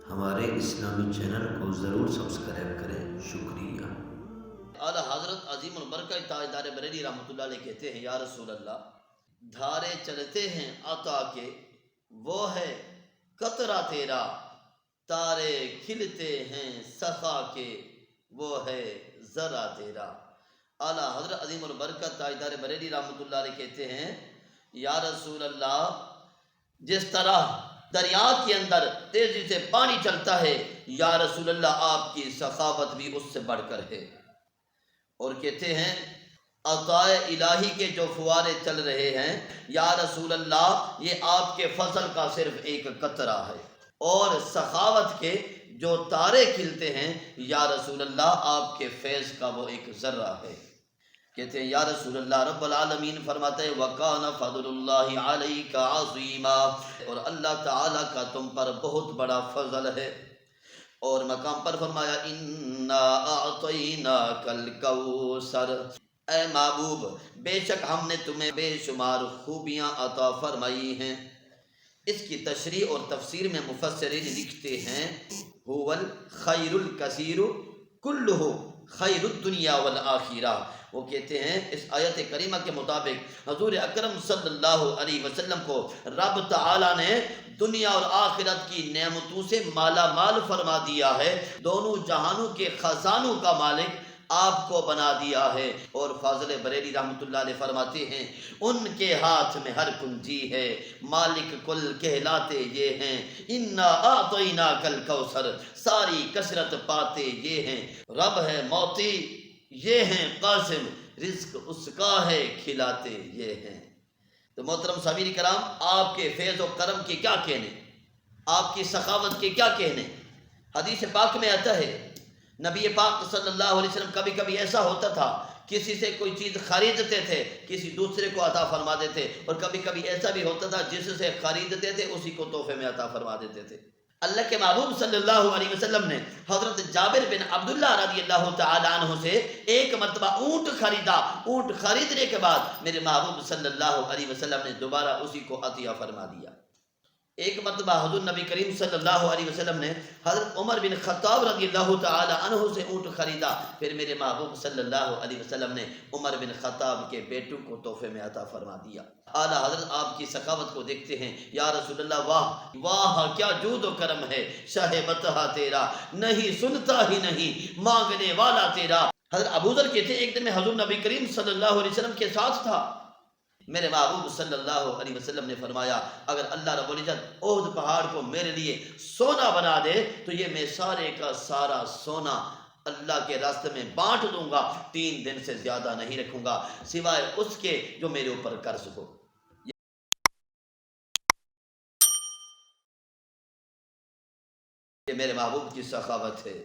ہمارے اسلامی چینل کو ضرور سبسکرائب کریں، شکریہ۔ اعلیٰ حضرت عظیم البرکہ تاجدار بریلی رحمۃ اللہ علیہ کہتے ہیں، یا رسول اللہ، دھارے چلتے ہیں عطا کے وہ ہے قطرہ تیرا، تارے کھلتے ہیں سخا کے وہ ہے ذرا تیرا۔ اعلیٰ حضرت عظیم البرکہ تاجدار بریلی رحمۃ اللہ علیہ کہتے ہیں، یا رسول اللہ، جس طرح دریا کے اندر تیزی سے پانی چلتا ہے، یا رسول اللہ آپ کی سخاوت بھی اس سے بڑھ کر ہے۔ اور کہتے ہیں، عطائے الہی کے جو فوارے چل رہے ہیں، یا رسول اللہ، یہ آپ کے فضل کا صرف ایک قطرہ ہے، اور سخاوت کے جو تارے کھلتے ہیں، یا رسول اللہ، آپ کے فیض کا وہ ایک ذرہ ہے۔ کہتے ہیں، یا رسول اللہ، رب العالمین فرماتے ہیں، وَكَانَ فَضْلُ اللَّهِ عَلَيْكَ عَظِيمًا، اور اللہ تعالیٰ کا تم پر بہت بڑا فضل ہے۔ اور مقام پر فرمایا، اِنَّا أَعْطَيْنَاكَ الْكَوْثَرَ، اے محبوب، بے شک ہم نے تمہیں بے شمار خوبیاں عطا فرمائی ہیں۔ اس کی تشریح اور تفسیر میں مفسرین لکھتے ہیں، هو الخیر الکثیر کلہ خیر الدنیا والآخرہ۔ وہ کہتے ہیں، اس آیت کریمہ کے مطابق حضور اکرم صلی اللہ علیہ وسلم کو رب تعالیٰ نے دنیا اور آخرت کی نعمتوں سے مالا مال فرما دیا ہے، دونوں جہانوں کے خزانوں کا مالک آپ کو بنا دیا ہے۔ اور فاضل بریلی رحمۃ اللہ علیہ فرماتے ہیں، ان کے ہاتھ میں ہر کنجی ہے، مالک کل کہلاتے یہ ہیں، انا اعطیناک الکوثر، ساری کثرت پاتے یہ ہیں، رب ہے موتی یہ ہیں قاسم، رزق اس کا ہے کھلاتے یہ ہیں۔ تو محترم سامعین کرام، آپ کے فیض و کرم کے کیا کہنے، آپ کی سخاوت کے کیا کہنے۔ حدیث پاک میں آتا ہے، نبی پاک صلی اللہ علیہ وسلم کبھی کبھی ایسا ہوتا تھا، کسی سے کوئی چیز خریدتے تھے، کسی دوسرے کو عطا فرما دیتے، اور کبھی کبھی ایسا بھی ہوتا تھا، جس سے خریدتے تھے اسی کو تحفے میں عطا فرما دیتے تھے۔ اللہ کے محبوب صلی اللہ علیہ وسلم نے حضرت جابر بن عبداللہ رضی اللہ تعالیٰ عنہ سے ایک مرتبہ اونٹ خریدا۔ اونٹ خریدنے کے بعد میرے محبوب صلی اللہ علیہ وسلم نے دوبارہ اسی کو عطیہ فرما دیا۔ ایک مرتبہ حضور نبی کریم صلی اللہ علیہ وسلم نے حضرت عمر بن خطاب رضی اللہ تعالی عنہ سے اونٹ خریدا، پھر میرے محبوب صلی اللہ علیہ وسلم نے عمر بن خطاب کے بیٹوں کو تحفے میں عطا فرما دیا۔ اعلیٰ حضرت آپ کی سخاوت کو دیکھتے ہیں، یا رسول اللہ، واہ واہ کیا جود و کرم ہے، شاہ بطحہ تیرا، نہیں سنتا ہی نہیں مانگنے والا تیرا۔ حضرت ابوذر کہتے ہیں، ایک دن میں حضور نبی کریم صلی اللہ علیہ وسلم کے ساتھ تھا، میرے محبوب صلی اللہ علیہ وسلم نے فرمایا، اگر اللہ رب العزت احد پہاڑ کو میرے لیے سونا بنا دے تو یہ میں سارے کا سارا سونا اللہ کے راستے میں بانٹ دوں گا، 3 دن سے زیادہ نہیں رکھوں گا، سوائے اس کے جو میرے اوپر قرض ہو۔ یہ میرے محبوب کی سخاوت ہے۔